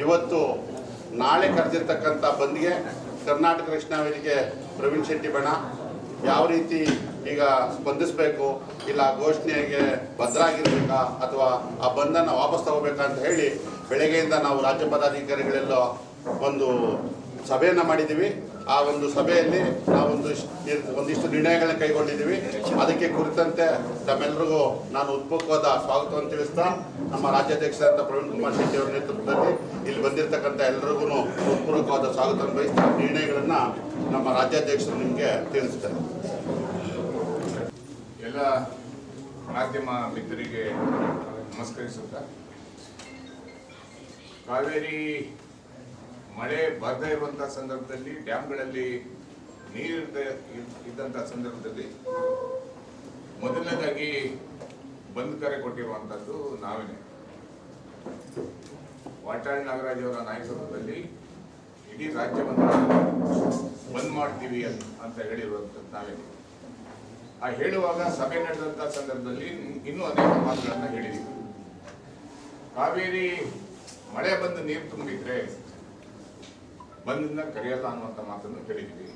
ಇವತ್ತು ನಾಳೆ ಕರೆದಿರ್ತಕ್ಕಂಥ ಬಂದ್ಗೆ ಕರ್ನಾಟಕ ರಕ್ಷಣಾ ವೇದಿಕೆ ಪ್ರವೀಣ್ ಶೆಟ್ಟಿ ಬಣ ಯಾವ ರೀತಿ ಈಗ ಸ್ಪಂದಿಸಬೇಕು, ಇಲ್ಲ ಘೋಷಣೆಗೆ ಭದ್ರಾಗಿರ್ಬೇಕಾ ಅಥವಾ ಆ ಬಂದನ್ನು ವಾಪಸ್ ತಗೋಬೇಕಾ ಅಂತ ಹೇಳಿ ಬೆಳಗ್ಗೆಯಿಂದ ನಾವು ರಾಜ್ಯ ಪದಾಧಿಕಾರಿಗಳೆಲ್ಲ ಒಂದು ಸಭೆಯನ್ನು ಮಾಡಿದ್ದೀವಿ. ಆ ಒಂದು ಸಭೆಯಲ್ಲಿ ಒಂದಿಷ್ಟು ನಿರ್ಣಯಗಳನ್ನ ಕೈಗೊಂಡಿದ್ದೀವಿ. ಅದಕ್ಕೆ ಕುರಿತಂತೆ ತಮ್ಮೆಲ್ಲರಿಗೂ ನಾನು ಉತ್ಪೂರ್ವವಾದ ಸ್ವಾಗತವನ್ನು ತಿಳಿಸ್ತಾ, ನಮ್ಮ ರಾಜ್ಯಾಧ್ಯಕ್ಷರಾದ ಪ್ರವೀಣ್ ಕುಮಾರ್ ಶೆಟ್ಟಿ ಅವರ ನೇತೃತ್ವದಲ್ಲಿ ಇಲ್ಲಿ ಬಂದಿರತಕ್ಕಂಥ ಎಲ್ಲರಿಗೂ ಉತ್ಪೂರ್ವಕವಾದ ಸ್ವಾಗತವನ್ನು ಬಯಸ್ತಾ ನಿರ್ಣಯಗಳನ್ನು ನಮ್ಮ ರಾಜ್ಯಾಧ್ಯಕ್ಷರು ನಿಮಗೆ ತಿಳಿಸ್ತಾರೆ. ಎಲ್ಲ ಮಾಧ್ಯಮ ಮಿತ್ರರಿಗೆ ನಮಸ್ಕರಿಸುತ್ತಾ, ಕಾವೇರಿ ಮಳೆ ಬಾರದೇ ಇರುವಂಥ ಸಂದರ್ಭದಲ್ಲಿ ಡ್ಯಾಮ್ಗಳಲ್ಲಿ ನೀರು ಇದ್ದಂಥ ಸಂದರ್ಭದಲ್ಲಿ ಮೊದಲನೇದಾಗಿ ಬಂದ್ ಕರೆ ಕೊಟ್ಟಿರುವಂಥದ್ದು ನಾವೇನೆ. ವಾಟಾಳ್ ನಾಗರಾಜ್ ಅವರ ನಾಯಕತ್ವದಲ್ಲಿ ಇಡೀ ರಾಜ್ಯವನ್ನು ಬಂದ್ ಮಾಡ್ತೀವಿ ಅಂತ ಹೇಳಿರುವಂಥದ್ದು ನಾವೇನೆ. ಆ ಹೇಳುವಾಗ ಸಭೆ ನಡೆದಂಥ ಸಂದರ್ಭದಲ್ಲಿ ಇನ್ನೂ ಅನೇಕ ಮಾತುಗಳನ್ನು ಹೇಳಿದ್ದೀವಿ. ಕಾವೇರಿ ಮಳೆ ಬಂದು ನೀರು ತುಂಬಿದ್ರೆ ಬಂದನ್ನ ಕರೆಯಲ್ಲ ಅನ್ನುವಂಥ ಮಾತನ್ನು ಹೇಳಿದ್ವಿ.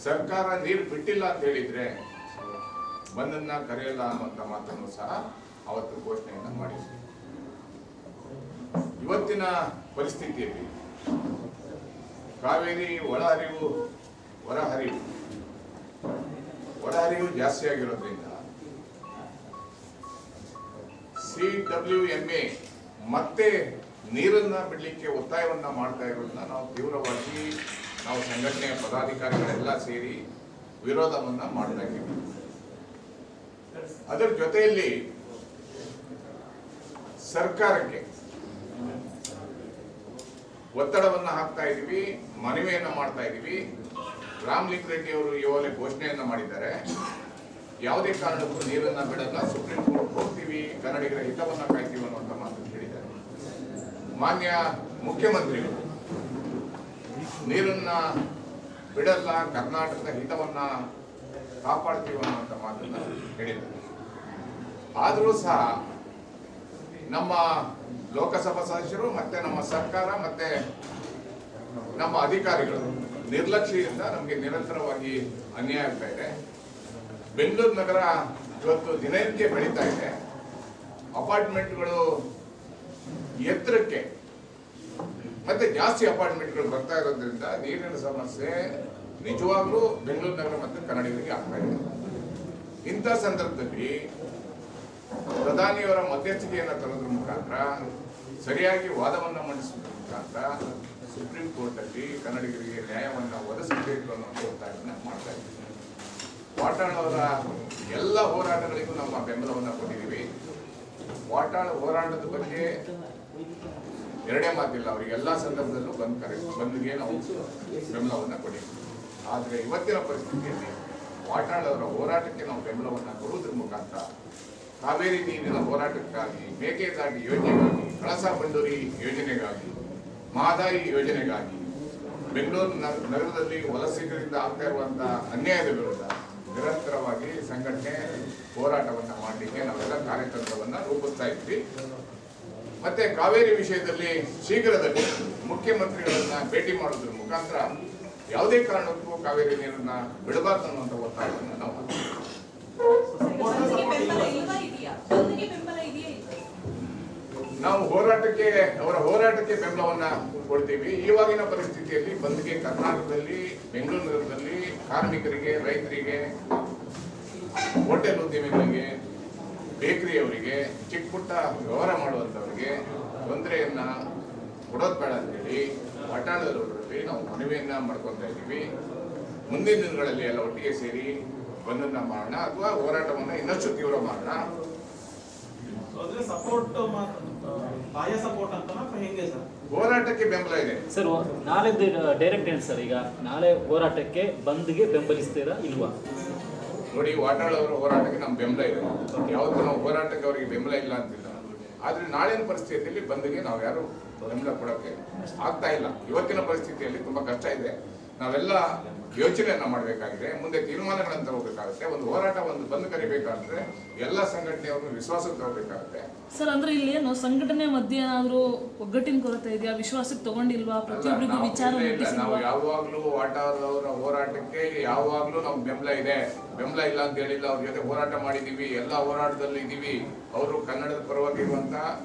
ಸರ್ಕಾರ ನೀರು ಬಿಟ್ಟಿಲ್ಲ ಅಂತ ಹೇಳಿದ್ರೆ ಬಂದನ್ನ ಕರೆಯಲ್ಲ ಅನ್ನುವಂಥ ಮಾತನ್ನು ಸಹ ಅವತ್ತು ಘೋಷಣೆಯನ್ನು ಮಾಡಿದ್ವಿ. ಇವತ್ತಿನ ಪರಿಸ್ಥಿತಿಯಲ್ಲಿ ಕಾವೇರಿ ಒಳಹರಿವು ಹೊರಹರಿವು ಜಾಸ್ತಿ ಆಗಿರೋದ್ರಿಂದ CWMA ಮತ್ತೆ ನೀರನ್ನ ಬಿಡಲಿಕ್ಕೆ ಒತ್ತಾಯವನ್ನ ಮಾಡ್ತಾ ಇರೋದನ್ನ ನಾವು ತೀವ್ರವಾಗಿ ಸಂಘಟನೆಯ ಪದಾಧಿಕಾರಿಗಳೆಲ್ಲ ಸೇರಿ ವಿರೋಧವನ್ನ ಮಾಡ್ತಾ ಇದ್ದೀವಿ. ಅದರ ಜೊತೆಯಲ್ಲಿ ಸರ್ಕಾರಕ್ಕೆ ಒತ್ತಡವನ್ನ ಹಾಕ್ತಾ ಇದೀವಿ, ಮನವಿಯನ್ನ ಮಾಡ್ತಾ ಇದೀವಿ. ರಾಮಲಿಂಗ ರೆಡ್ಡಿ ಅವರು ಇವಾಗಲೇ ಘೋಷಣೆಯನ್ನ ಮಾಡಿದ್ದಾರೆ, ಯಾವುದೇ ಕಾರಣಕ್ಕೂ ನೀರನ್ನ ಬಿಡಲ್ಲ, ಸುಪ್ರೀಂ ಕೋರ್ಟ್ ಹೋಗ್ತೀವಿ, ಕನ್ನಡಿಗರ ಹಿತವನ್ನ ಕಾಯ್ತೀವಿ ಅನ್ನುವಂಥ ಮಾತನ್ನು ಹೇಳಿದ್ದಾರೆ. ಮಾನ್ಯ ಮುಖ್ಯಮಂತ್ರಿಗಳು ನೀರನ್ನ ಬಿಡಲ್ಲ, ಕರ್ನಾಟಕದ ಹಿತವನ್ನ ಕಾಪಾಡ್ತೀವಿ ಅನ್ನುವಂಥ ಮಾತನ್ನ ಹೇಳಿದ್ದಾರೆ. ಆದರೂ ಸಹ ನಮ್ಮ ಲೋಕಸಭಾ ಸದಸ್ಯರು ಮತ್ತೆ ನಮ್ಮ ಸರ್ಕಾರ ಮತ್ತೆ ನಮ್ಮ ಅಧಿಕಾರಿಗಳು ನಿರ್ಲಕ್ಷ್ಯದಿಂದ ನಮಗೆ ನಿರಂತರವಾಗಿ ಅನ್ಯಾಯ ಆಗ್ತಾ ಇದೆ. ಬೆಂಗಳೂರು ನಗರ ಇವತ್ತು ದಿನನಿತ್ಯ ಬೆಳೀತಾ ಇದೆ. ಅಪಾರ್ಟ್ಮೆಂಟ್ಗಳು ಎತ್ತರಕ್ಕೆ ಮತ್ತೆ ಜಾಸ್ತಿ ಅಪಾರ್ಟ್ಮೆಂಟ್ಗಳು ಬರ್ತಾ ಇರೋದ್ರಿಂದ ನೀರಿನ ಸಮಸ್ಯೆ ನಿಜವಾಗ್ಲೂ ಬೆಂಗಳೂರು ನಗರ ಮತ್ತು ಕನ್ನಡಿಗರಿಗೆ ಆಗ್ತಾ ಇದೆ. ಇಂಥ ಸಂದರ್ಭದಲ್ಲಿ ಪ್ರಧಾನಿಯವರ ಮಧ್ಯಸ್ಥಿಕೆಯನ್ನು ತರೋದ್ರ ಮುಖಾಂತರ, ಸರಿಯಾಗಿ ವಾದವನ್ನ ಮಂಡಿಸೋದ್ರ ಮುಖಾಂತರ ಸುಪ್ರೀಂ ಕೋರ್ಟ್ ಅಲ್ಲಿ ಕನ್ನಡಿಗರಿಗೆ ನ್ಯಾಯವನ್ನ ಒದಗಿಸಬೇಕು ಅನ್ನುವಂಥ ಒತ್ತಾಯವನ್ನು ಮಾಡ್ತಾ ಇದ್ದೀವಿ. ವಾಟಾಳ್ ಅವರ ಎಲ್ಲ ಹೋರಾಟಗಳಿಗೂ ನಮ್ಮ ಬೆಂಬಲವನ್ನು ಕೊಟ್ಟಿದ್ದೀವಿ. ವಾಟಾಳ್ ಹೋರಾಟದ ಬಗ್ಗೆ ಎರಡೇ ಮಾತಿಲ್ಲ, ಅವರಿಗೆ ಎಲ್ಲ ಸಂದರ್ಭದಲ್ಲೂ ಬಂದ್ಗೆ ನಾವು ಬೆಂಬಲವನ್ನು ಕೊಟ್ಟಿದ್ದೀವಿ. ಆದರೆ ಇವತ್ತಿನ ಪರಿಸ್ಥಿತಿಯಲ್ಲಿ ವಾಟಾಳ್ ಅವರ ಹೋರಾಟಕ್ಕೆ ನಾವು ಬೆಂಬಲವನ್ನು ಕೊಡುವುದರ ಮುಖಾಂತರ ಕಾವೇರಿ ನೀರಿನ ಹೋರಾಟಕ್ಕಾಗಿ, ಮೇಕೆದಾಟು ಯೋಜನೆಗಾಗಿ, ಕಳಸಾ ಬಂಡೂರಿ ಯೋಜನೆಗಾಗಿ, ಮಹದಾಯಿ ಯೋಜನೆಗಾಗಿ, ಬೆಂಗಳೂರು ನಗರದಲ್ಲಿ ವಲಸಿಗರಿಂದ ಆಗ್ತಾ ಇರುವಂತಹ ಅನ್ಯಾಯದ ವಿರುದ್ಧ ನಿರಂತರವಾಗಿ ಸಂಘಟನೆ ಹೋರಾಟವನ್ನು ಮಾಡಲಿಕ್ಕೆ ನಾವೆಲ್ಲ ಕಾರ್ಯತಂತ್ರವನ್ನು ರೂಪಿಸ್ತಾ ಇದ್ವಿ. ಮತ್ತೆ ಕಾವೇರಿ ವಿಷಯದಲ್ಲಿ ಶೀಘ್ರದಲ್ಲಿ ಮುಖ್ಯಮಂತ್ರಿಗಳನ್ನ ಭೇಟಿ ಮಾಡೋದ್ರ ಮುಖಾಂತರ ಯಾವುದೇ ಕಾರಣಕ್ಕೂ ಕಾವೇರಿ ನೀರನ್ನ ಬಿಡಬಾರ್ದು ಅನ್ನುವಂಥ ಒತ್ತಾಯವನ್ನು ನಾವು ಅವರ ಹೋರಾಟಕ್ಕೆ ಬೆಂಬಲವನ್ನ ಕೊಡ್ತೀವಿ. ಇವಾಗಿನ ಪರಿಸ್ಥಿತಿಯಲ್ಲಿ ಬಂದ್ಗೆ ಕರ್ನಾಟಕದಲ್ಲಿ, ಬೆಂಗಳೂರು ನಗರದಲ್ಲಿ ಕಾರ್ಮಿಕರಿಗೆ, ರೈತರಿಗೆ, ಹೋಟೆಲ್ ಉದ್ಯಮಿಗಳಿಗೆ, ಬೇಕರಿಯವರಿಗೆ, ಚಿಕ್ಕ ಪುಟ್ಟ ವ್ಯವಹಾರ ಮಾಡುವಂಥವರಿಗೆ ತೊಂದರೆಯನ್ನ ಕೊಡೋದು ಬೇಡ ಅಂತೇಳಿ ವಾಟಾಳರಲ್ಲಿ ನಾವು ಮನವಿಯನ್ನ ಮಾಡ್ಕೊತಾ ಇದ್ದೀವಿ. ಮುಂದಿನ ದಿನಗಳಲ್ಲಿ ಎಲ್ಲ ಒಟ್ಟಿಗೆ ಸೇರಿ ಬಂದನ್ನ ಮಾಡೋಣ ಅಥವಾ ಹೋರಾಟವನ್ನು ಇನ್ನಷ್ಟು ತೀವ್ರ ಮಾಡೋಣ. ಹೋರಾಟಕ್ಕೆ ಬೆಂಬಲ ಇದೆ ಸರ್. ನಾಳೆ ಡೈರೆಕ್ಟ್ ಏನು ಸರ್, ಈಗ ನಾಳೆ ಹೋರಾಟಕ್ಕೆ ಬಂದ್ಗೆ ಬೆಂಬಲಿಸ್ತೀರಾ ಇಲ್ವಾ? ನೋಡಿ, ವಾಟಾಳ್ ಅವರ ಹೋರಾಟಕ್ಕೆ ನಮ್ಮ ಬೆಂಬಲ ಇದೆ. ಯಾವತ್ತೂ ನಾವು ಹೋರಾಟಕ್ಕೆ ಅವರಿಗೆ ಬೆಂಬಲ ಇಲ್ಲ ಅಂತಿಲ್ಲ. ಆದ್ರೆ ನಾಳಿನ ಪರಿಸ್ಥಿತಿಯಲ್ಲಿ ಬಂದ್ಗೆ ನಾವು ಯಾರು ಬೆಂಬಲ ಕೊಡೋಕ್ಕೆ ಆಗ್ತಾ ಇಲ್ಲ. ಇವತ್ತಿನ ಪರಿಸ್ಥಿತಿಯಲ್ಲಿ ತುಂಬಾ ಕಷ್ಟ ಇದೆ. ನಾವೆಲ್ಲ ಯೋಚನೆಯನ್ನ ಮಾಡಬೇಕಾಗಿದೆ, ಮುಂದೆ ತೀರ್ಮಾನಗಳನ್ನು ತಗೋಬೇಕಾಗುತ್ತೆ. ಒಂದು ಹೋರಾಟ, ಒಂದು ಬಂದ್ ಕರಿಬೇಕಾದ್ರೆ ಎಲ್ಲ ಸಂಘಟನೆಯವರು ವಿಶ್ವಾಸಕ್ಕೆ ತಗೋಬೇಕಾಗುತ್ತೆ. ಸರ್ ಅಂದ್ರೆ ಇಲ್ಲಿ ಏನು ಸಂಘಟನೆ ಮಧ್ಯೆ ಏನಾದ್ರು ಒಗ್ಗಟ್ಟಿನ ಕೊರತೆ ಇದೆಯಾ, ವಿಶ್ವಾಸಕ್ಕೆ ತಗೊಂಡಿಲ್ವಾ, ಪ್ರತಿಯೊಬ್ಬರಿಗೂ ವಿಚಾರ ನಾವು ಮುಟ್ಟಿಸಿಲ್ವಾ? ಯಾವಾಗ್ಲೂ ವಾಟಾಳವರ ಹೋರಾಟಕ್ಕೆ ಯಾವಾಗ್ಲೂ ನಮ್ಗೆ ಬೆಂಬಲ ಇದೆ. ಬೆಂಬಲ ಇಲ್ಲ ಅಂತ ಹೇಳಿಲ್ಲ, ಅವ್ರ ಜೊತೆ ಹೋರಾಟ ಮಾಡಿದೀವಿ, ಎಲ್ಲ ಹೋರಾಟದಲ್ಲಿ ಇದೀವಿ. ಅವರು ಕನ್ನಡದ ಪರವಾಗಿರುವಂತ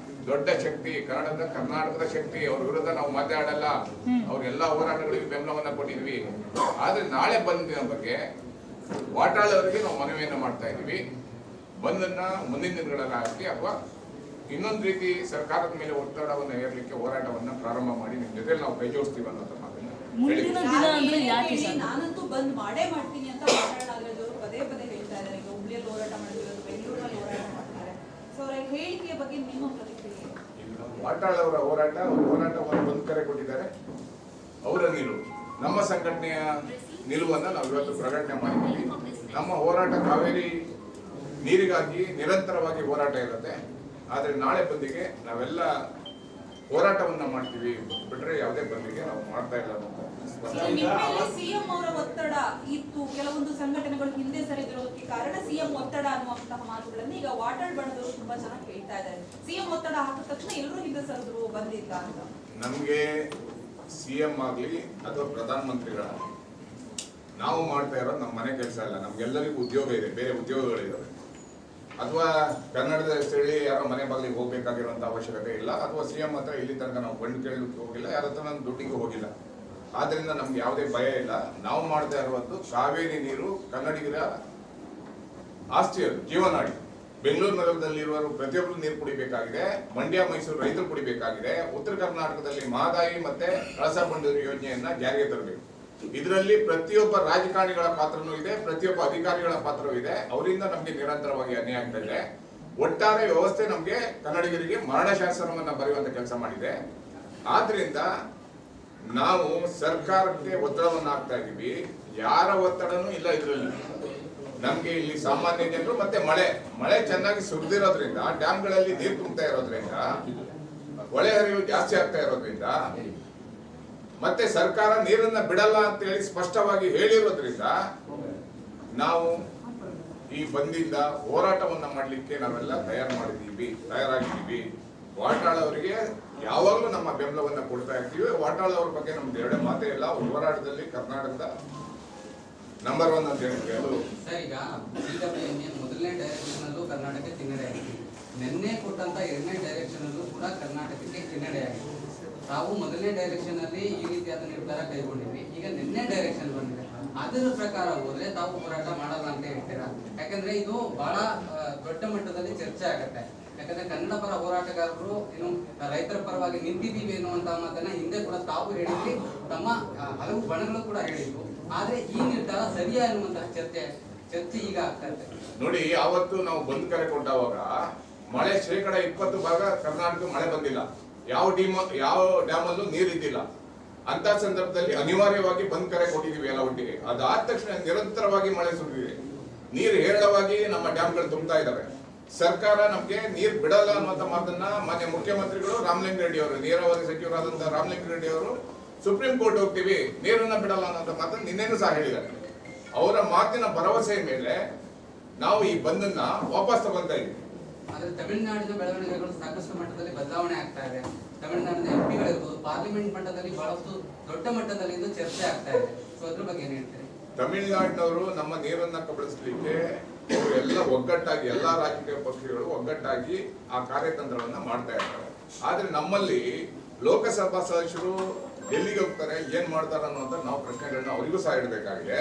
ದೊಡ್ಡ ಶಕ್ತಿ, ಕರ್ನಾಟಕದ ಶಕ್ತಿ. ಅವ್ರ ವಿರುದ್ಧ ನಾವು ಮಾತಾಡಲ್ಲ. ಅವ್ರೆಲ್ಲ ಹೋರಾಟಗಳಿಗೆ ಬೆಂಬಲವನ್ನ ಕೊಟ್ಟಿದ್ವಿ. ಆದ್ರೆ ನಾಳೆ ಬಂದಿನ ಬಗ್ಗೆ ವಾಟಾಳವರಿಗೆ ನಾವು ಮನವಿಯನ್ನ ಮಾಡ್ತಾ ಇದೀವಿ. ಬಂದನ್ನ ಮುಂದಿನ ದಿನಗಳಲ್ಲಿ ಹಾಕಿ ಅಥವಾ ಇನ್ನೊಂದು ರೀತಿ ಸರ್ಕಾರದ ಮೇಲೆ ಒತ್ತಡವನ್ನು ಹೇರಲಿಕ್ಕೆ ಹೋರಾಟವನ್ನ ಪ್ರಾರಂಭ ಮಾಡಿ ನಿಮ್ ಜೊತೆ ನಾವು ಕೈ ಜೋಡಿಸ್ತೀವಿ ಅನ್ನೋ ಮಾತನ್ನ ಮುಂದಿನ ದಿನ ಅಂದ್ರೆ ಯಾಕೆ ಸರ್? ನಾನಂತೂ ಬಂದ್ ಮಾಡೇ ಮಾಡ್ತೀನಿ ಅಂತ ಮಾತಾಡೋದು ಪದೇ ಪದೇ ಹೇಳ್ತಾ ಇದ್ದಾರೆ. ಈಗ ಹುಬ್ಳಿಯಲ್ಲಿ ಹೋರಾಟ ಮಾಡಿದ್ರು, ಬೆಂಗಳೂರಲ್ಲಿ ಹೋರಾಟ ಮಾಡ್ತಾರೆ. ಸೊ ಅವರ ಹೇಳಿಕೆಯ ಬಗ್ಗೆ ನಿಮ್ಮ ಪ್ರತಿಕ್ರಿಯೆ? ವಾಟಾಳವರ ಹೋರಾಟವನ್ನು ಬಂದ್ ಕರೆ ಕೊಟ್ಟಿದ್ದಾರೆ. ಅವರ ನಿಲುವು, ನಮ್ಮ ಸಂಘಟನೆಯ ನಿಲುವನ್ನು ನಾವು ಇವತ್ತು ಪ್ರಕಟಣೆ ಮಾಡಿದ್ದೀವಿ. ನಮ್ಮ ಹೋರಾಟ ಕಾವೇರಿ ನೀರಿಗಾಗಿ ನಿರಂತರವಾಗಿ ಹೋರಾಟ ಇರುತ್ತೆ. ಆದ್ರೆ ನಾಳೆ ಬಂದಿಗೆ ನಾವೆಲ್ಲ ಹೋರಾಟವನ್ನ ಮಾಡ್ತೀವಿ ಬಿಟ್ರೆ ಯಾವುದೇ ಬಂದಿಗೆ ನಾವು ಮಾಡ್ತಾ ಇಲ್ಲ. ಸಿಎಂ ಅವರ ಒತ್ತಡ ಇತ್ತು, ಕೆಲವೊಂದು ಸಂಘಟನೆಗಳು ಹಿಂದೆ ಸರಿದಿರೋದಕ್ಕೆ ಕಾರಣ ಸಿಎಂ ಒತ್ತಡ ಅನ್ನುವಂತಹ ಮಾತುಗಳನ್ನು ಈಗ ವಾಟಾಳ್ ಬಣದವರು ತುಂಬಾ ಚೆನ್ನಾಗಿ ಹೇಳ್ತಾ ಇದ್ದಾರೆ. ಸಿಎಂ ಒತ್ತಡ ಹಾಕಿದ ತಕ್ಷಣ ಎಲ್ಲರೂ ಹಿಂದೆ ಸರಿದ್ರು ಬಂದಿಲ್ಲ ಅಂತ. ನಮ್ಗೆ ಸಿಎಂ ಆಗ್ಲಿ ಅಥವಾ ಪ್ರಧಾನಮಂತ್ರಿಗಳ ನಾವು ಮಾಡ್ತಾ ಇರೋದು ನಮ್ಮ ಮನೆ ಕೆಲಸ ಇಲ್ಲ. ನಮ್ಗೆಲ್ಲರಿಗೂ ಉದ್ಯೋಗ ಇದೆ, ಬೇರೆ ಉದ್ಯೋಗಗಳಿದಾವೆ. ಅಥವಾ ಕನ್ನಡದ ಹೇಳಿ ಯಾರೋ ಮನೆ ಬಾಗಿಲಿಗೆ ಹೋಗ್ಬೇಕಾಗಿರುವಂತ ಅವಶ್ಯಕತೆ ಇಲ್ಲ. ಅಥವಾ ಸಿಎಂ ಹತ್ರ ಇಲ್ಲಿ ತನಕ ನಾವು ಬಂದು ಕೇಳಲಿಕ್ಕೆ ಹೋಗಿಲ್ಲ, ಯಾರ ಹತ್ರ ನಾನು ದುಡ್ಡಿಗೆ ಹೋಗಿಲ್ಲ. ಆದ್ರಿಂದ ನಮ್ಗೆ ಯಾವುದೇ ಭಯ ಇಲ್ಲ. ನಾವು ಮಾಡ್ತಾ ಇರುವುದು ಕಾವೇರಿ ನೀರು ಕನ್ನಡಿಗರ ಆಸ್ತಿ, ಅದು ಜೀವನಾಡಿ. ಬೆಂಗಳೂರು ನಗರದಲ್ಲಿರುವರು ಪ್ರತಿಯೊಬ್ಬರು ನೀರು ಕುಡಿಬೇಕಾಗಿದೆ. ಮಂಡ್ಯ ಮೈಸೂರು ರೈತರು ಕುಡಿಬೇಕಾಗಿದೆ. ಉತ್ತರ ಕರ್ನಾಟಕದಲ್ಲಿ ಮಹದಾಯಿ ಮತ್ತೆ ಕಳಸಾ ಬಂಡೂರಿ ಯೋಜನೆಯನ್ನ ಜಾರಿಗೆ ತರಬೇಕು. ಇದರಲ್ಲಿ ಪ್ರತಿಯೊಬ್ಬ ರಾಜಕಾರಣಿಗಳ ಪಾತ್ರನೂ ಇದೆ, ಪ್ರತಿಯೊಬ್ಬ ಅಧಿಕಾರಿಗಳ ಪಾತ್ರವೂ ಇದೆ. ಅವರಿಂದ ನಮ್ಗೆ ನಿರಂತರವಾಗಿ ಅನ್ಯಾಯ ಆಗ್ತಾ ಇದೆ. ಒಟ್ಟಾರೆ ವ್ಯವಸ್ಥೆ ನಮ್ಗೆ ಕನ್ನಡಿಗರಿಗೆ ಮರಣ ಶಾಸನವನ್ನ ಬರೆಯುವಂತ ಕೆಲಸ ಮಾಡಿದೆ. ಆದ್ರಿಂದ ನಾವು ಸರ್ಕಾರಕ್ಕೆ ಒತ್ತಡವನ್ನು ಹಾಕ್ತಾ ಇದೀವಿ. ಯಾರ ಒತ್ತಡನೂ ಇಲ್ಲ ಇದರಲ್ಲಿ. ನಮ್ಗೆ ಇಲ್ಲಿ ಸಾಮಾನ್ಯ ಜನರು ಮತ್ತೆ ಮಳೆ ಚೆನ್ನಾಗಿ ಸುರಿದಿರೋದ್ರಿಂದ, ಡ್ಯಾಮ್ಗಳಲ್ಲಿ ನೀರು ತುಂಬ್ತಾ ಇರೋದ್ರಿಂದ, ಹೊಳೆ ಹರಿವು ಜಾಸ್ತಿ ಆಗ್ತಾ ಇರೋದ್ರಿಂದ, ಮತ್ತೆ ಸರ್ಕಾರ ನೀರನ್ನ ಬಿಡಲ್ಲ ಅಂತ ಹೇಳಿ ಸ್ಪಷ್ಟವಾಗಿ ಹೇಳಿರೋದ್ರಿಂದ ನಾವು ಈ ಬಂದಿಂದ ಹೋರಾಟವನ್ನ ಮಾಡ್ಲಿಕ್ಕೆ ನಾವೆಲ್ಲ ತಯಾರಾಗಿದ್ದೀವಿ. ವಾಟಾಳ್ ಅವರಿಗೆ ಯಾವಾಗಲೂ ನಮ್ಮ ಬೆಂಬಲವನ್ನ ಕೊಡ್ತಾ ಇರ್ತೀವಿ. ವಾಟಾಳ್ ಅವ್ರ ಬಗ್ಗೆ ನಮ್ದು ಎರಡೇ ಮಾತೇ ಇಲ್ಲ. ಹೋರಾಟದಲ್ಲಿ ಕರ್ನಾಟಕದ ನಂಬರ್ 1 ಅಂತ ಹೇಳಿ ಸರ್, ಈಗ ಮೊದಲನೇ ಡೈರೆಕ್ಷನ್ ಅಲ್ಲೂ ಕರ್ನಾಟಕ ಹಿನ್ನಡೆ ಆಗಿದೆ. ನಿನ್ನೆ ಕೊಟ್ಟಂತ 2ನೇ ಡೈರೆಕ್ಷನ್ ಅಲ್ಲೂ ಕೂಡ ಕರ್ನಾಟಕಕ್ಕೆ ಹಿನ್ನಡೆ ಆಗಿದೆ. ತಾವು ಮೊದಲನೇ ಡೈರೆಕ್ಷನ್ ಅಲ್ಲಿ ಈ ರೀತಿಯಾದ ನಿರ್ಧಾರ ಕೈಗೊಂಡಿದ್ವಿ. ಈಗ ನಿನ್ನೆ ಡೈರೆಕ್ಷನ್ ಬಂದಿದೆ. ಅದರ ಪ್ರಕಾರ ಹೋದ್ರೆ ತಾವು ಹೋರಾಟ ಮಾಡಲ್ಲ ಅಂತ ಹೇಳ್ತೀರಾ? ಯಾಕಂದ್ರೆ ಇದು ಬಹಳ ದೊಡ್ಡ ಮಟ್ಟದಲ್ಲಿ ಚರ್ಚೆ ಆಗತ್ತೆ. ಯಾಕಂದ್ರೆ ಕನ್ನಡ ಪರ ಹೋರಾಟಗಾರರು ಏನು ರೈತರ ಪರವಾಗಿ ನಿಂತಿದ್ದೀವಿ ಎನ್ನುವಂತಹ ಮಾತನ್ನ ಹಿಂದೆ ಕೂಡ ತಾವು ಹೇಳಿದ್ವಿ, ತಮ್ಮ ಹಲವು ಬಣಗಳು ಕೂಡ ಹೇಳಿದ್ವು. ಆದ್ರೆ ಈ ನಿರ್ಧಾರ ಸರಿಯಾ ಎನ್ನುವಂತಹ ಚರ್ಚೆ ಈಗ ಆಗ್ತಾ ಇದೆ. ನೋಡಿ, ಯಾವತ್ತು ನಾವು ಬಂದ್ ಕರೆ ಕೊಟ್ಟಾಗ ಮಳೆ 20% ಕರ್ನಾಟಕ ಮಳೆ ಬಂದಿಲ್ಲ. ಯಾವ ಡ್ಯಾಮ್ ಅಲ್ಲೂ ನೀರಿದ್ದಿಲ್ಲ. ಅಂತ ಸಂದರ್ಭದಲ್ಲಿ ಅನಿವಾರ್ಯವಾಗಿ ಬಂದ್ ಕರೆ ಕೊಟ್ಟಿದೀವಿ ಎಲ್ಲ ಒಟ್ಟಿಗೆ. ಅದಾದ ತಕ್ಷಣ ನಿರಂತರವಾಗಿ ಮಳೆ ಸುರಿದಿದೆ. ನೀರು ಹೇರಳವಾಗಿ ನಮ್ಮ ಡ್ಯಾಮ್ಗಳು ತುಂಬ್ತಾ ಇದಾವೆ. ಸರ್ಕಾರ ನಮ್ಗೆ ನೀರ್ ಬಿಡಲ್ಲ ಅನ್ನುವಂತ ಮಾತನ್ನ ಮಾನ್ಯ ಮುಖ್ಯಮಂತ್ರಿಗಳು ರಾಮಲಿಂಗ ರೆಡ್ಡಿ ಅವರು, ನೀರಾವರಿ ಸಚಿವರಾದಂತಹ ರಾಮಲಿಂಗ ರೆಡ್ಡಿ ಅವರು ಸುಪ್ರೀಂ ಕೋರ್ಟ್ ಹೋಗ್ತೀವಿ, ನೀರನ್ನ ಬಿಡಲ್ಲ ಅನ್ನೋ ಮಾತನ್ನ ನಿನ್ನೆನೂ ಸಹ ಹೇಳಿದ್ದಾರೆ. ಅವರ ಮಾತಿನ ಭರವಸೆಯ ಮೇಲೆ ನಾವು ಈ ಬಂದನ್ನ ವಾಪಸ್ ತಗೊಂತಾ ಇದ್ದೀವಿ. ಆದ್ರೆ ತಮಿಳುನಾಡಿನ ಬೆಳವಣಿಗೆಗಳು ಸಾಕಷ್ಟು ಮಟ್ಟದಲ್ಲಿ ಬದಲಾವಣೆ ಆಗ್ತಾ ಇದೆ. ತಮಿಳುನಾಡಿನ ಎಂಪಿಗಳಿರ್ಬೋದು, ಪಾರ್ಲಿಮೆಂಟ್ ಮಟ್ಟದಲ್ಲಿ ಬಹಳಷ್ಟು ದೊಡ್ಡ ಮಟ್ಟದಲ್ಲಿ ಇದು ಚರ್ಚೆ ಆಗ್ತಾ ಇದೆ. ಸೊ ಅದ್ರ ಬಗ್ಗೆ ಏನ್ ಹೇಳ್ತೀರಿ? ತಮಿಳುನಾಡಿನವರು ನಮ್ಮ ನೀರನ್ನ ಕಬಳಿಸಲಿಕ್ಕೆ ಎಲ್ಲ ಒಗ್ಗಟ್ಟಾಗಿ, ಎಲ್ಲಾ ರಾಜಕೀಯ ಪಕ್ಷಗಳು ಒಗ್ಗಟ್ಟಾಗಿ ಆ ಕಾರ್ಯತಂತ್ರವನ್ನ ಮಾಡ್ತಾ ಇರ್ತಾರೆ. ಆದ್ರೆ ನಮ್ಮಲ್ಲಿ ಲೋಕಸಭಾ ಸದಸ್ಯರು ಡೆಲ್ಲಿಗೆ ಹೋಗ್ತಾರೆ, ಏನ್ ಮಾಡ್ತಾರೆ ಅನ್ನುವಂತ ನಾವು ಪ್ರಶ್ನೆಗಳನ್ನ ಅವರಿಗೂ ಸಹ ಇಡಬೇಕಾಗಿದೆ.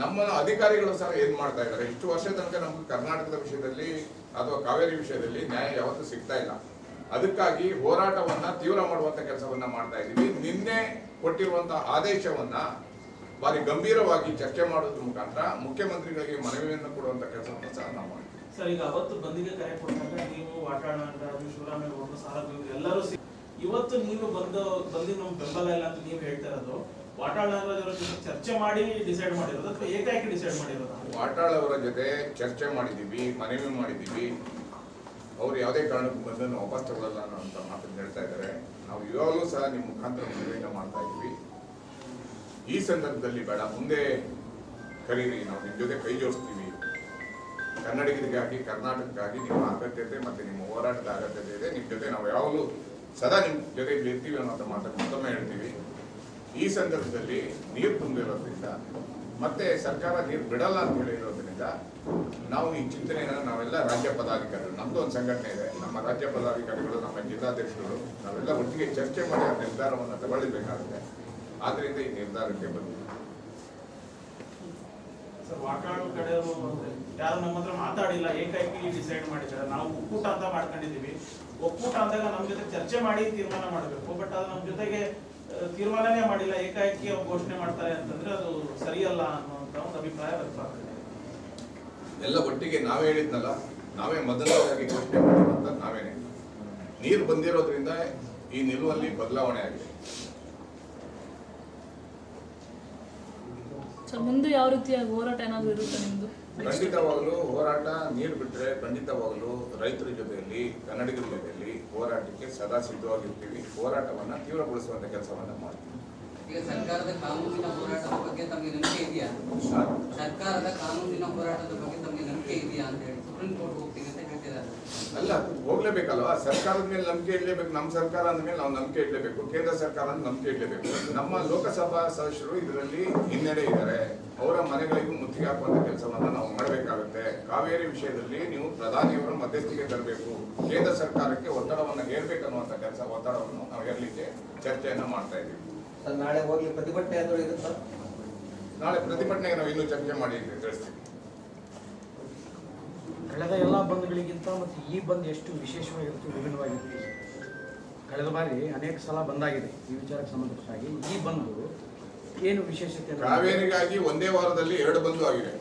ನಮ್ಮ ಅಧಿಕಾರಿಗಳು ಸಹ ಏನ್ ಮಾಡ್ತಾ ಇದ್ದಾರೆ? ಇಷ್ಟು ವರ್ಷ ತನಕ ನಮ್ಗೆ ಕರ್ನಾಟಕದ ವಿಷಯದಲ್ಲಿ ಅಥವಾ ಕಾವೇರಿ ವಿಷಯದಲ್ಲಿ ನ್ಯಾಯ ಯಾವತ್ತೂ ಸಿಗ್ತಾ ಇಲ್ಲ. ಅದಕ್ಕಾಗಿ ಹೋರಾಟವನ್ನ ತೀವ್ರ ಮಾಡುವಂತ ಕೆಲಸವನ್ನ ಮಾಡ್ತಾ ಇದೀವಿ. ನಿನ್ನೆ ಕೊಟ್ಟಿರುವಂತಹ ಆದೇಶವನ್ನ ಬಾರಿ ಗಂಭೀರವಾಗಿ ಚರ್ಚೆ ಮಾಡೋದ್ರ ಮುಖಾಂತರ ಮುಖ್ಯಮಂತ್ರಿಗಳಿಗೆ ಮನವಿಯನ್ನು ಕೊಡುವಂತ ಕೆಲಸವನ್ನು ಸಹ ನಾವು ಮಾಡ್ತೀವಿ. ಸರ್, ಈಗ ಅವತ್ತು ಬಂದಿಗೆ ಕರೆ ಕೊಟ್ಟಾಗ ನೀವು ವಾಟಾಳ ಅಂತ ಶಿವರಾಮೇಗೌಡರು ಸಾಲಗಳು ಎಲ್ಲರೂ ಇವತ್ತು ನೀವು ಬಂದಿನ ಬೆಂಬಲ ಇಲ್ಲ ಅಂತ ನೀವು ಹೇಳ್ತಾ ಇರೋದು ವಾಟಾಳ್ ಅವರ ಜೊತೆ ಚರ್ಚೆ ಮಾಡಿ ಡಿಸೈಡ್ ಮಾಡಿರೋದು ಅಥವಾ ಏಕಾಏಕಿ ಡಿಸೈಡ್ ಮಾಡಿರೋದು? ವಾಟಾಳ್ ಅವರ ಜೊತೆ ಚರ್ಚೆ ಮಾಡಿದೀವಿ, ಮನವಿ ಮಾಡಿದೀವಿ. ಅವ್ರು ಯಾವುದೇ ಕಾರಣಕ್ಕೂ ಬಂದನ್ನು ವಾಪಸ್ ತಗೊಳ್ಳಲ್ಲ ಅನ್ನೋ ಮಾತನ್ನು ಹೇಳ್ತಾ ಇದ್ದಾರೆ. ನಾವು ಇವಾಗಲೂ ಸಹ ನಿಮ್ಮ ಮುಖಾಂತರ ಮನವಿಯನ್ನು ಮಾಡ್ತಾ ಇದ್ದೀವಿ. ಈ ಸಂದರ್ಭದಲ್ಲಿ ಬೇಡ, ಮುಂದೆ ಕರೀರಿ, ನಾವು ನಿಮ್ಮ ಜೊತೆ ಕೈ ಜೋಡಿಸ್ತೀವಿ. ಕನ್ನಡಿಗರಿಗಾಗಿ, ಕರ್ನಾಟಕಕ್ಕಾಗಿ ನಿಮ್ಮ ಅಗತ್ಯತೆ ಮತ್ತು ನಿಮ್ಮ ಹೋರಾಟದ ಅಗತ್ಯತೆ ಇದೆ. ನಿಮ್ಮ ಜೊತೆ ನಾವು ಯಾವಾಗಲೂ ಸದಾ ನಿಮ್ಮ ಜೊತೆ ಇರ್ತೀವಿ ಅನ್ನೋ ಮಾತನ್ನು ಮತ್ತೊಮ್ಮೆ ಹೇಳ್ತೀವಿ. ಈ ಸಂದರ್ಭದಲ್ಲಿ ನೀರು ತುಂಬಿರೋದ್ರಿಂದ ಮತ್ತೆ ಸರ್ಕಾರ ನೀರು ಬಿಡಲ್ಲ ಅಂತ ಹೇಳಿರೋದ್ರಿಂದ ನಾವು ಈ ಚಿಂತನೆಯನ್ನು ನಾವೆಲ್ಲ ರಾಜ್ಯ ಪದಾಧಿಕಾರಿಗಳು, ನಮ್ಮದು ಒಂದು ಸಂಘಟನೆ ಇದೆ, ನಮ್ಮ ರಾಜ್ಯ ಪದಾಧಿಕಾರಿಗಳು, ನಮ್ಮ ಜಿಲ್ಲಾಧ್ಯಕ್ಷರು ನಾವೆಲ್ಲ ಒಟ್ಟಿಗೆ ಚರ್ಚೆ ಮಾಡಿ ಆ ನಿರ್ಧಾರವನ್ನು ತಗೊಳ್ಬೇಕಾಗುತ್ತೆ. ಆದ್ದರಿಂದ ಈ ನಿರ್ಧಾರಕ್ಕೆ ಬಂದಿದೆ. ಸರ್, ವಾಟಾಳು ಕಡೆಯವರು ಯಾರು ನಮ್ಮ ಹತ್ರ ಮಾತಾಡಿಲ್ಲ, ಏಕೈಕಿ ಡಿಸೈಡ್ ಮಾಡಿದ್ದಾರೆ. ನಾವು ಒಕ್ಕೂಟ ಅಂತ ಮಾಡ್ಕೊಂಡಿದೀವಿ. ಒಕ್ಕೂಟ ಅಂದಾಗ ನಮ್ಮ ಜೊತೆ ಚರ್ಚೆ ಮಾಡಿ ತೀರ್ಮಾನ ಮಾಡಬೇಕು. ಬಟ್ ಅದು ನಮ್ಮ ಜೊತೆಗೆ ತೀರ್ಮಾನನೇ ಮಾಡಿಲ್ಲ, ಏಕಾಏಕಿ ಅವ್ರು ಘೋಷಣೆ ಮಾಡ್ತಾರೆ ಅಂತಂದ್ರೆ ಅದು ಸರಿಯಲ್ಲ ಅನ್ನುವಂತ ಒಂದು ಅಭಿಪ್ರಾಯ ವ್ಯಕ್ತವಾಗ್ತದೆ. ಎಲ್ಲ ಒಟ್ಟಿಗೆ ನಾವೇ ಹೇಳಿದ್ನಲ್ಲ, ನಾವೇ ಮೊದಲನೇದಾಗಿ ಘೋಷಣೆ ಮಾಡಿರುವಂತ ನಾವೇನೆ. ನೀರು ಬಂದಿರೋದ್ರಿಂದ ಈ ನಿಲುವಲ್ಲಿ ಬದಲಾವಣೆ ಆಗಿದೆ. ಸರ್, ಮುಂದೆ ಯಾವ ರೀತಿಯ ಹೋರಾಟ ಏನಾದರೂ ಇರುತ್ತೆ ನಿಮ್ದು? ಖಂಡಿತವಾಗಲೂ ಹೋರಾಟ, ನೀರು ಬಿಟ್ಟರೆ ಖಂಡಿತವಾಗಲೂ ರೈತರ ಜೊತೆಯಲ್ಲಿ, ಕನ್ನಡಿಗರ ಜೊತೆಯಲ್ಲಿ ಹೋರಾಟಕ್ಕೆ ಸದಾ ಸಿದ್ಧವಾಗಿರ್ತೀವಿ. ಹೋರಾಟವನ್ನು ತೀವ್ರಗೊಳಿಸುವಂತ ಕೆಲಸವನ್ನ ಮಾಡ್ತೀವಿ. ಈಗ ಸರ್ಕಾರದ ಕಾನೂನಿನ ಹೋರಾಟದ ಬಗ್ಗೆ ತಮಗೆ ನಂಬಿಕೆ ಇದೆಯಾ? ಸರ್ಕಾರದ ಕಾನೂನಿನ ಹೋರಾಟದ ಬಗ್ಗೆ ತಮಗೆ ನಂಬಿಕೆ ಇದೆಯಾ ಅಂತ ಹೇಳಿ ಸುಪ್ರೀಂ ಕೋರ್ಟ್ ಹೋಗ್ತೀನಿ ಅಂತ ಹೇಳ್ತಿದ್ದಾರೆ. ಅಲ್ಲ, ಹೋಗ್ಲೇಬೇಕಲ್ವಾ? ಸರ್ಕಾರದ ಮೇಲೆ ನಂಬಿಕೆ ಇಡಲೇಬೇಕು. ನಮ್ಮ ಸರ್ಕಾರ ಅಂದಮೇಲೆ ನಾವು ನಂಬಿಕೆ ಇಡಲೇಬೇಕು. ಕೇಂದ್ರ ಸರ್ಕಾರ ನಂಬಿಕೆ ಇಡಲೇಬೇಕು. ನಮ್ಮ ಲೋಕಸಭಾ ಸದಸ್ಯರು ಇದರಲ್ಲಿ ಹಿನ್ನಡೆ ಇದ್ದಾರೆ. ಅವರ ಮನೆಗಳಿಗೂ ಮುತ್ತಿಗೆ ಹಾಕುವಂತ ಕೆಲಸವನ್ನ ನಾವು ಮಾಡಬೇಕಾಗುತ್ತೆ. ಕಾವೇರಿ ವಿಷಯದಲ್ಲಿ ನೀವು ಪ್ರಧಾನಿಯವರು ಮಧ್ಯಸ್ಥಿಕೆ ತರಬೇಕು, ಕೇಂದ್ರ ಸರ್ಕಾರಕ್ಕೆ ಒತ್ತಡವನ್ನು ಹೇರ್ಬೇಕನ್ನುವಂತ ಒತ್ತಡವನ್ನು ನಾವು ಹೇರ್ಲಿಕ್ಕೆ ಚರ್ಚೆಯನ್ನ ಮಾಡ್ತಾ ಇದ್ದೀವಿ. ನಾಳೆ ಹೋಗಿ ಪ್ರತಿಭಟನೆ ಆದರೂ ಇರುತ್ತಾ? ನಾಳೆ ಪ್ರತಿಭಟನೆಗೆ ನಾವು ಇನ್ನೂ ಚರ್ಚೆ ಮಾಡಿ ತಿಳಿಸ್ತೀವಿ. ಕಳೆದ ಎಲ್ಲ ಬಂದ್ಗಳಿಗಿಂತ ಮತ್ತು ಈ ಬಂದ್ ಎಷ್ಟು ವಿಶೇಷವಾಗಿರುತ್ತೆ, ವಿಭಿನ್ನವಾಗಿರುತ್ತೆ. ಕಳೆದ ಬಾರಿ ಅನೇಕ ಸಲ ಬಂದಾಗಿದೆ ಈ ವಿಚಾರಕ್ಕೆ ಸಂಬಂಧಪಟ್ಟ ಹಾಗೆ. ಈ ಬಂದು ಏನು ವಿಶೇಷತೆ? ಕಾವೇರಿಗಾಗಿ ಒಂದೇ ವಾರದಲ್ಲಿ 2 ಬಂದು ಆಗಿದೆ.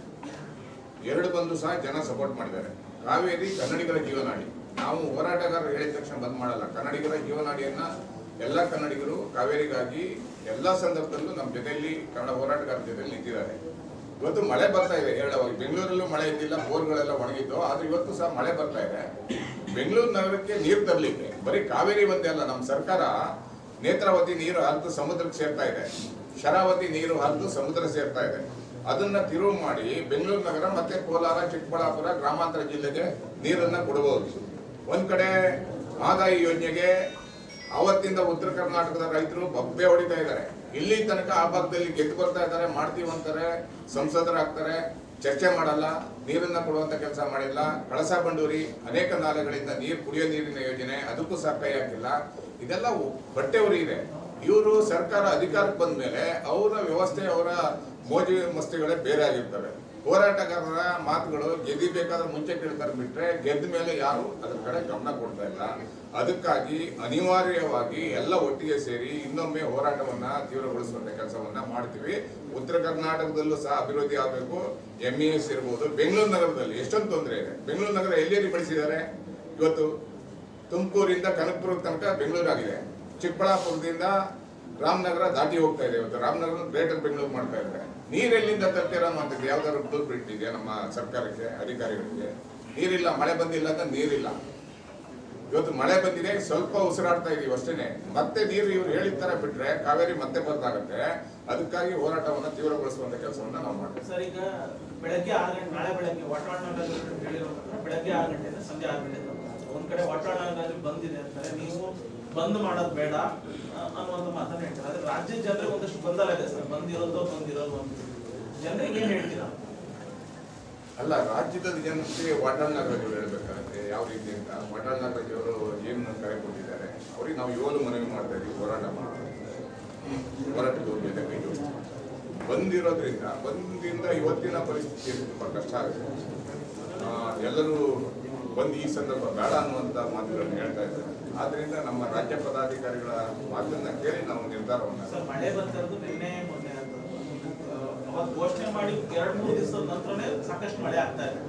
2 ಬಂದು ಸಹ ಜನ ಸಪೋರ್ಟ್ ಮಾಡಿದ್ದಾರೆ. ಕಾವೇರಿ ಕನ್ನಡಿಗರ ಜೀವನಾಡಿ. ನಾವು ಹೋರಾಟಗಾರರು ಹೇಳಿದ ತಕ್ಷಣ ಬಂದ್ ಮಾಡಲ್ಲ. ಕನ್ನಡಿಗರ ಜೀವನಾಡಿಯನ್ನ ಎಲ್ಲ ಕನ್ನಡಿಗರು ಕಾವೇರಿಗಾಗಿ ಎಲ್ಲ ಸಂದರ್ಭದಲ್ಲೂ ನಮ್ಮ ಜೊತೆಯಲ್ಲಿ, ಕನ್ನಡ ಹೋರಾಟಗಾರರ ಜೊತೆಯಲ್ಲಿ ನಿಂತಿದ್ದಾರೆ. ಇವತ್ತು ಮಳೆ ಬರ್ತಾ ಇದೆ ಹೇರಳವಾಗಿ. ಬೆಂಗಳೂರಲ್ಲೂ ಮಳೆ ಇದ್ದಿಲ್ಲ, ಬೋರ್ಗಳೆಲ್ಲ ಒಣಗಿದ್ದು. ಆದ್ರೆ ಇವತ್ತು ಸಹ ಮಳೆ ಬರ್ತಾ ಇದೆ. ಬೆಂಗಳೂರು ನಗರಕ್ಕೆ ನೀರು ತರಲಿಕ್ಕೆ ಬರೀ ಕಾವೇರಿ ಒಂದೇ ಅಲ್ಲ, ನಮ್ಮ ಸರ್ಕಾರ ನೇತ್ರಾವತಿ ನೀರು ಹರಿದು ಸಮುದ್ರಕ್ಕೆ ಸೇರ್ತಾ ಇದೆ, ಶರಾವತಿ ನೀರು ಹರಿದು ಸಮುದ್ರ ಸೇರ್ತಾ ಇದೆ. ಅದನ್ನ ತಿರುವು ಮಾಡಿ ಬೆಂಗಳೂರು ನಗರ ಮತ್ತೆ ಕೋಲಾರ, ಚಿಕ್ಕಬಳ್ಳಾಪುರ, ಗ್ರಾಮಾಂತರ ಜಿಲ್ಲೆಗೆ ನೀರನ್ನ ಕೊಡಬಹುದು. ಒಂದ್ ಕಡೆ ಮಹದಾಯಿ ಯೋಜನೆಗೆ ಅವತ್ತಿಂದ ಉತ್ತರ ಕರ್ನಾಟಕದ ರೈತರು ಬಬ್ಬೆ ಹೊಡಿತಾ ಇದ್ದಾರೆ. ಇಲ್ಲಿ ತನಕ ಆ ಭಾಗದಲ್ಲಿ ಗೆದ್ದು ಬರ್ತಾ ಇದ್ದಾರೆ, ಮಾಡ್ತೀವಿ ಅಂತಾರೆ, ಸಂಸದರಾಗ್ತಾರೆ, ಚರ್ಚೆ ಮಾಡಲ್ಲ, ನೀರನ್ನ ಕೊಡುವಂತ ಕೆಲಸ ಮಾಡಿಲ್ಲ. ಕಳಸಾ ಬಂಡೂರಿ ಅನೇಕ ನಾಲೆಗಳಿಂದ ನೀರು, ಕುಡಿಯೋ ನೀರಿನ ಯೋಜನೆ, ಅದಕ್ಕೂ ಸಹ ಕೈ ಹಾಕಿಲ್ಲ. ಇದೆಲ್ಲ ಬಟ್ಟೆ ಉರಿ ಇದೆ. ಇವರು ಸರ್ಕಾರ ಅಧಿಕಾರಕ್ಕೆ ಬಂದ ಮೇಲೆ ಅವರ ವ್ಯವಸ್ಥೆ, ಅವರ ಮೋಜು ಮಸ್ತಿಗಳೇ ಬೇರೆ ಆಗಿರ್ತವೆ. ಹೋರಾಟಗಾರರ ಮಾತುಗಳು ಗೆದಿಬೇಕಾದ್ರೆ ಮುಂಚೆ ಕೇಳ್ತಾರೆ ಬಿಟ್ರೆ ಗೆದ್ದ ಮೇಲೆ ಯಾರು ಅದ್ರ ಕಡೆ ಗಮನ ಕೊಡ್ತಾ ಇಲ್ಲ. ಅದಕ್ಕಾಗಿ ಅನಿವಾರ್ಯವಾಗಿ ಎಲ್ಲ ಒಟ್ಟಿಗೆ ಸೇರಿ ಇನ್ನೊಮ್ಮೆ ಹೋರಾಟವನ್ನ ತೀವ್ರಗೊಳಿಸುವಂತ ಕೆಲಸವನ್ನ ಮಾಡ್ತೀವಿ. ಉತ್ತರ ಕರ್ನಾಟಕದಲ್ಲೂ ಸಹ ಅಭಿವೃದ್ಧಿ ಆಗಬೇಕು. MES ಇರ್ಬೋದು. ಬೆಂಗಳೂರು ನಗರದಲ್ಲಿ ಎಷ್ಟೊಂದು ತೊಂದರೆ ಇದೆ. ಬೆಂಗಳೂರು ನಗರ ಎಲ್ಲಿ ಬಳಸಿದ್ದಾರೆ ಇವತ್ತು? ತುಮಕೂರಿಂದ ಕನಕಪುರ ತನಕ ಬೆಂಗಳೂರು ಆಗಿದೆ. ಚಿಕ್ಕಬಳ್ಳಾಪುರದಿಂದ ರಾಮನಗರ ದಾಟಿ ಹೋಗ್ತಾ ಇದೆ. ಇವತ್ತು ರಾಮನಗರ ಗ್ರೇಟರ್ ಬೆಂಗಳೂರು ಮಾಡ್ತಾ ಇದ್ದಾರೆ. ನೀರೆಲ್ಲಿಂದ ತರ್ತೀರ ಅನ್ನುವಂಥದ್ದು ಯಾವ್ದಾದ್ರು ಬ್ಲೂ ಪ್ರಿಂಟ್ ಇದೆಯಾ ನಮ್ಮ ಸರ್ಕಾರಕ್ಕೆ, ಅಧಿಕಾರಿಗಳಿಗೆ? ನೀರಿಲ್ಲ, ಮಳೆ ಬಂದಿಲ್ಲ ಅಂತ ನೀರಿಲ್ಲ. ಇವತ್ತು ಮಳೆ ಬಂದಿದೆ, ಸ್ವಲ್ಪ ಉಸಿರಾಡ್ತಾ ಇದೀವಿ ಅಷ್ಟೇನೆ. ಮತ್ತೆ ನೀರು ಇವ್ರು ಹೇಳಿದ ತರ ಬಿಟ್ರೆ ಕಾವೇರಿ ಮತ್ತೆ ಬದಲಾಗುತ್ತೆ. ಅದಕ್ಕಾಗಿ ಹೋರಾಟವನ್ನು ತೀವ್ರಗೊಳಿಸುವಂತ ಕೆಲಸವನ್ನ ನಾವು ಮಾಡ್ತೀವಿ. ಸರ್, ಈಗ ಬೆಳಗ್ಗೆ 6 ಗಂಟೆ, ನಾಳೆ ಬೆಳಗ್ಗೆ ವಾಟಾಳ್ ಹೇಳಿರೋ ಬೆಳಗ್ಗೆ 6 ಗಂಟೆಯಿಂದ ಸಂಜೆ 6 ಗಂಟೆ ಒಂದ್ ಕಡೆ ವಾಟಾಳ್ ಬಂದಿದೆ ಅಂತಾರೆ, ನೀವು ಬಂದ್ ಮಾಡೋದು ಬೇಡ ಅನ್ನುವಂತ ಮಾತನ್ನ ಹೇಳ್ತಾರೆ. ಆದ್ರೆ ರಾಜ್ಯದ ಜನರಿಗೆ ಒಂದಷ್ಟು ಗೊಂದಲ ಇದೆ ಸರ್, ಬಂದಿರೋದು ಜನರಿಗೆ ಏನ್ ಹೇಳ್ತೀರಾ? ಅಲ್ಲ, ರಾಜ್ಯದ ಜನತೆ ವಾಟಾಳ್ ನಾಗರಾಜ್ ಹೇಳ್ಬೇಕಾಗುತ್ತೆ ಯಾವ ರೀತಿ ಅಂತ. ವಾಟಾಳ್ ನಾಗರಾಜ್ ಅವರು ಏನು ಕರೆ ಕೊಟ್ಟಿದ್ದಾರೆ, ಅವ್ರಿಗೆ ನಾವು 7 ಮನವಿ ಮಾಡ್ತಾ ಇದೀವಿ. ಹೋರಾಟದ ಜೊತೆ ಕೈ ಜೋಡಿಸಿ ಬಂದಿರೋದ್ರಿಂದ ಬಂದಿಂದ ಇವತ್ತಿನ ಪರಿಸ್ಥಿತಿ ತುಂಬಾ ಕಷ್ಟ ಆಗುತ್ತೆ. ಎಲ್ಲರೂ ಬಂದು ಈ ಸಂದರ್ಭ ಬೇಡ ಅನ್ನುವಂತ ಮಾತುಗಳನ್ನು ಹೇಳ್ತಾ ಇದ್ದಾರೆ. ಆದ್ರಿಂದ ನಮ್ಮ ರಾಜ್ಯ ಪದಾಧಿಕಾರಿಗಳ ಮಾತನ್ನ ಕೇಳಿ ನಾವು ನಿರ್ಧಾರವನ್ನು. ಸರ್, ಮಳೆ ಬರ್ತಿರೋದು ನಿನ್ನೆ ಮೊನ್ನೆ ಅವತ್ತು ಘೋಷಣೆ ಮಾಡಿ 2-3 ದಿವಸದ ನಂತರನೇ ಸಾಕಷ್ಟು ಮಳೆ ಆಗ್ತಾ ಇದೆ.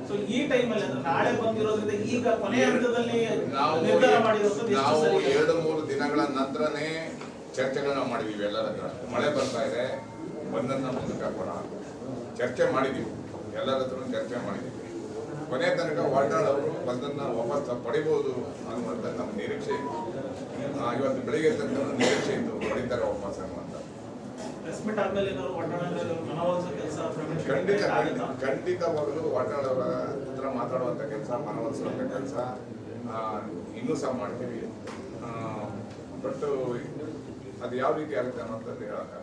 ಸೊ ಈ ಟೈಮಲ್ಲಿ ಅಂದ್ರೆ ನಾಳೆ ಬಂದಿರೋದ್ರಿಂದ ಈಗ ಕೊನೆಯ ಹಂತದಲ್ಲಿ ನಿರ್ಧಾರ ಮಾಡಿರೋದು ನಾವು 2-3 ದಿನಗಳ ನಂತರನೇ ಚರ್ಚೆಗಳನ್ನ ಮಾಡಿದೀವಿ ಎಲ್ಲರ ಹತ್ರ. ಮಳೆ ಬರ್ತಾ ಇದೆ, ಬಂದನ್ನ ಮುಂದಕ್ಕೆ ಹಾಕೋಣ, ಚರ್ಚೆ ಮಾಡಿದೀವಿ. ಎಲ್ಲರ ಹತ್ರ ಚರ್ಚೆ ಮಾಡಿದೀವಿ. ಕೊನೆ ತನಕ ವಾಟಾಳ್ ಅವರು ಬಂದನ್ನ ವಾಪಸ್ ಪಡಿಬಹುದು ಅನ್ನುವಂಥ ನಮ್ಮ ನಿರೀಕ್ಷೆ ಇತ್ತು. ಇವತ್ತು ಬೆಳಿಗ್ಗೆ ತನಕ ನಿರೀಕ್ಷೆ ಇತ್ತು, ಪಡಿತಾರೆ ವಾಪಸ್ ಅನ್ನುವಂಥ. ಪ್ರೆಸ್ ಮೀಟ್ ಆದ್ಮೇಲೆ ಏನಾದ್ರು ವಾಟಾಳ್ ಮನವೊಲಿಸೋ ಕೆಲಸ ಖಂಡಿತವಾಗಲೂ ವಾಟಾಳ್ ಅವರ ಹತ್ರ ಮಾತಾಡುವಂಥ ಕೆಲಸ, ಮನವೊಲಿಸುವಂಥ ಕೆಲಸ ಇನ್ನೂ ಸಹ ಮಾಡ್ತೀವಿ. ಬಟ್ ಅದು ಯಾವ ರೀತಿ ಆಗುತ್ತೆ ಅನ್ನೋಂಥದ್ದು ಹೇಳೋಕ್ಕಾಗಲ್ಲ.